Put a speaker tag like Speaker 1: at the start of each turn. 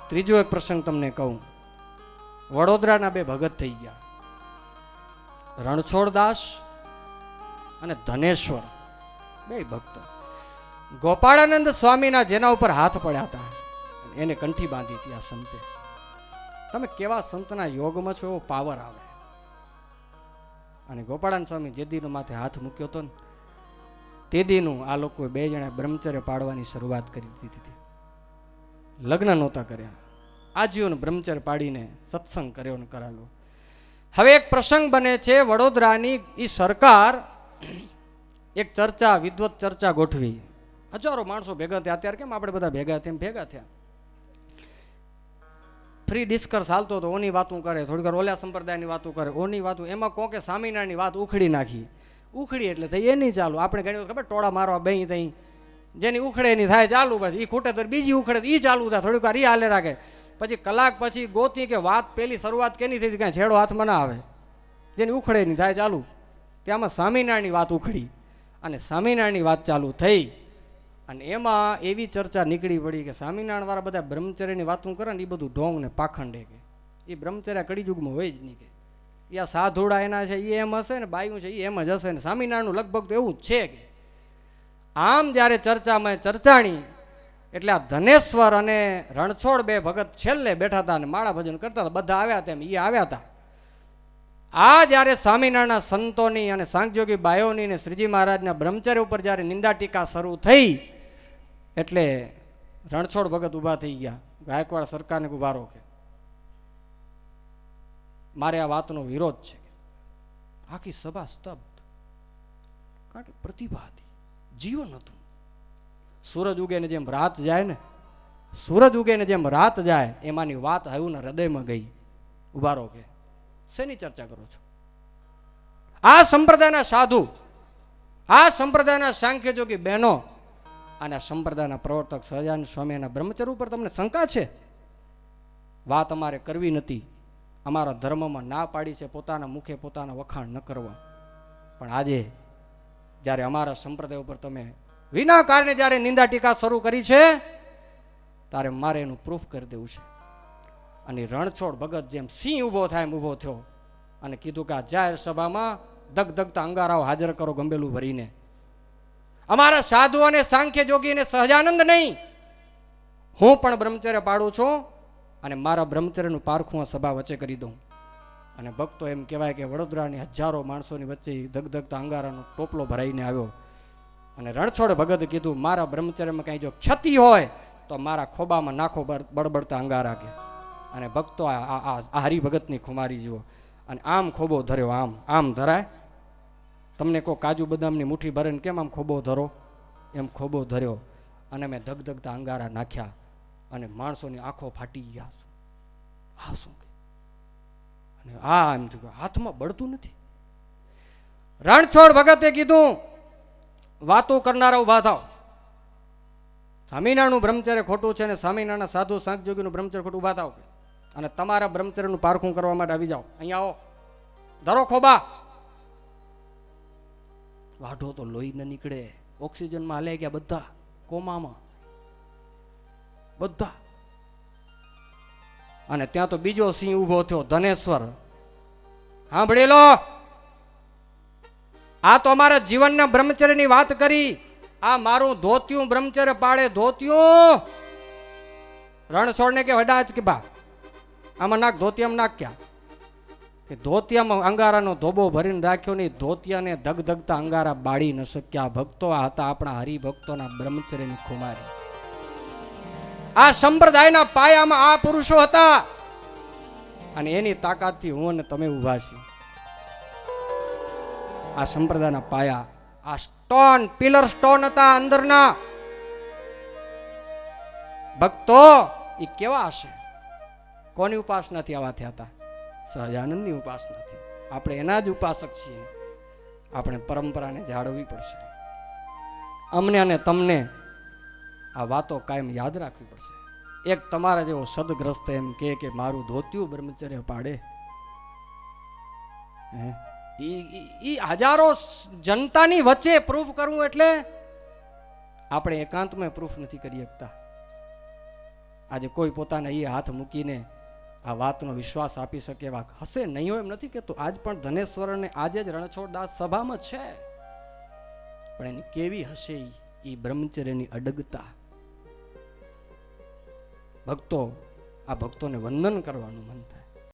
Speaker 1: ત્રીજો એક પ્રસંગ તમને કહું. વડોદરાના બે ભગત થઈ ગયા, રણછોડદાસ અને ધનેશ્વર, બે ભક્ત. ગોપાળાનંદ સ્વામીના જેના ઉપર હાથ પડ્યા હતા એને કંઠી બાંધી હતી આ સંતે. તમે કેવા સંતના યોગમાં છો એવો પાવર આવે. અને ગોપાળાનંદ સ્વામી જે દીનો માથે હાથ મૂક્યો હતો ને તે દીનું આ લોકોએ બે જણા બ્રહ્મચર્ય પાડવાની શરૂઆત કરી દીધી હતી. લગ્ન નહોતા કર્યા, આજીવન બ્રહ્મચર્ય પાડીને સત્સંગ કર્યો ને કરાવ્યો. હવે એક પ્રસંગ બને છે, વડોદરાની ઈ સરકાર એક ચર્ચા, વિદ્વત ચર્ચા ગોઠવી. હજારો માણસો ભેગા થયા. અત્યારે કેમ આપણે બધા ભેગા થયા, ભેગા થયા. ફ્રી ડિસ્કસ હાલતો હતો. ઓની વાતું કરે, થોડીક વાર ઓલા સંપ્રદાયની વાતું કરે, ઓની વાતું. એમાં કહો કે સ્વામિનારાયણની વાત ઉખડી નાખી. ઉખડી એટલે થઈ એ નહીં ચાલુ. આપણે ઘણી ખબર ટોળા મારવા બેહી તઈ જેની ઉખડે એની થાય ચાલુ, બસ એ ખૂટે તો બીજી ઉખડે એ ચાલુ થાય, થોડીક વાર એ હાલે રાખે. પછી કલાક પછી ગોતી કે વાત પેલી શરૂઆત કેની થઈ કાંઈ છેડો હાથમાં ના આવે, જેની ઉખડે એની થાય ચાલુ. ત્યાંમાં સ્વામિનારાયણની વાત ઉખડી અને સ્વામિનારાયણની વાત ચાલુ થઈ. અને એમાં એવી ચર્ચા નીકળી પડી કે સ્વામિનારાયણ વાળા બધા બ્રહ્મચર્યની વાતું કરે ને એ બધું ઢોંગ ને પાખંડે કે એ બ્રહ્મચર્ય કળીયુગમાં હોય જ નહીં કે યા સાધુડા એના છે એ એમ હશે ને બાયું છે એ એમ જ હશે ને સ્વામિનારાયણનું લગભગ તો એવું જ છે કે. આમ જ્યારે ચર્ચામાં ચર્ચાણી એટલે આ ધનેશ્વર અને રણછોડ બે ભગત છેલ્લે બેઠા હતા અને માળા ભજન કરતા હતા. બધા આવ્યા હતા, એ આવ્યા હતા. આ જ્યારે સ્વામિનારાયણના સંતોની અને સાંખયોગી બાયોની અને શ્રીજી મહારાજના બ્રહ્મચર્ય ઉપર જ્યારે નિંદા ટીકા શરૂ થઈ એટલે રણછોડ ભગત ઊભા થઈ ગયા. ગાયકવાડ સરકારને ઉભા રહો કે મારે આ વાતનો વિરોધ છે. આખી સભા સ્તબ્ધ, કારણ કે પ્રતિભા હતી, જીવન હતું. સૂરજ ઉગે ને જેમ રાત જાય ને, સૂરજ ઉગે ને જેમ રાત જાય એમાંની વાત આવ્યું ને હૃદયમાં ગઈ. ઉભા રહો કે શેની ચર્ચા કરો છો? આ સંપ્રદાયના સાધુ, આ સંપ્રદાયના સાંખ્ય જોગી બહેનો અને સંપ્રદાયના પ્રવર્તક સહજાનંદ સ્વામીના બ્રહ્મચર્ય ઉપર તમને શંકા છે? વાત અમારે કરવી નથી. અમારા ધર્મમાં ના પાડી છે પોતાના મુખે પોતાના વખાણ ન કરવા. પણ આજે જ્યારે અમારા સંપ્રદાય ઉપર તમે વિના કારણે જ્યારે નિંદા ટીકા શરૂ કરી છે ત્યારે મારે એનું પ્રૂફ કરી દેવું છે. અને રણછોડ ભગત જેમ સિંહ ઊભો થાય એમ ઊભો થયો અને કીધું કે આ જાહેર સભામાં ધગધગતા અંગારાઓ હાજર કરો ગંભેલું ભરીને. અમારા સાધુ અને સાંખ્ય જોગી અને સહજાનંદ નહીં, હું પણ બ્રહ્મચર્ય પાડું છું અને મારા બ્રહ્મચર્યનું પારખું આ સભા વચ્ચે કરી દઉં. અને ભક્તો એમ કહેવાય કે વડોદરાની હજારો માણસોની વચ્ચે ધગધગતા અંગારાનો ટોપલો ભરાઈને આવ્યો. અને રણછોડ ભગત કીધું મારા બ્રહ્મચર્યમાં કાંઈ જો ક્ષતિ હોય તો મારા ખોબામાં નાખો બળબડતા અંગારા કે. અને ભક્તો આ હરિભગતની ખુમારી જુઓ. અને આમ ખોબો ધર્યો, આમ આમ ધરાય. તમને કહો કાજુ બદામની મુઠ્ઠી ભરે ને કેમ આમ ખોબો ધરો, એમ ખોબો ધર્યો અને મેં ધગધગતા અંગારા નાખ્યા અને માણસોની આંખો ફાટી ગયા. હા શું કે? અને આ એમ થયું હાથમાં બળતું નથી. રણછોડ ભગતે કીધું વાતો કરનારા ઉભા થાવ. સ્વામિનારાયણનું બ્રહ્મચર્ય ખોટું છે અને સ્વામિનારાયણના સાધુ સાંખયોગીનું બ્રહ્મચર્ય ખોટું, ઉભા થાવ અને તમારા બ્રહ્મચર્યનું પારખું કરવા માટે આવી જાઓ. અહીંયા આવો, ધરો ખોબા. વાઢો તો લોહી ન નીકળે, ઓક્સિજનમાં હાલે ગયા બધા, કોમામાં બધા. અને ત્યાં તો બીજો સિંહ ઉભો થયો, ધનેશ્વર. સાંભળી લો, આ તો અમારા જીવનના બ્રહ્મચર્યની વાત કરી. આ મારું ધોતિયું બ્રહ્મચર્ય પાડે, ધોતિયું. રણછોડને કે વડા જ કે બા આમાં નાખ, ધોતિયામાં નાખ. ક્યાં કે ધોતિયામાં અંગારાનો ધોબો ભરીને રાખ્યો નહીં, ધોતિયાને ધગધગતા અંગારા બાળી ન શક્યા. ભક્તો આ હતા આપણા હરિભક્તોના બ્રહ્મચર્યની ખુમારી. આ સંપ્રદાયના પાયામાં આ પુરુષો હતા અને એની તાકાતથી હું અને તમે ઉભા છીએ. આ સંપ્રદાયના પાયા, આ સ્ટોન, પિલર સ્ટોન હતા અંદરના. ભક્તો એ કેવા હશે? કોની ઉપાસનાથી આવા થયા હતા? સહજાનંદની ઉપાસનાથી. આપણે એના જ ઉપાસક છીએ. આપણે પરંપરાને જાળવવી પડશે. અમને અને તમને આ વાતો કાયમ યાદ રાખવી પડશે. એક તમારા જેવો સદગ્રસ્ત એમ કે મારું ધોતિયું બ્રહ્મચર્ય પાડે, ઈ હજારો જનતાની વચ્ચે પ્રૂફ કરવું એટલે આપણે એકાંતમાં પ્રૂફ નથી કરી શકતા. આજે કોઈ પોતાને એ હાથ મૂકીને આ વાતનો વિશ્વાસ આપી શકે એવા હશે નહીં હોય એમ નથી કહેતો. આજ પણ ધનેશ્વર અને આજે જ રણછોડદાસ સભામાં છે, પણ એની કેવી હશે એ બ્રહ્મચર્યની અડગતા. ભક્તો, આ ભક્તોને વંદન કરવાનું મન થાય.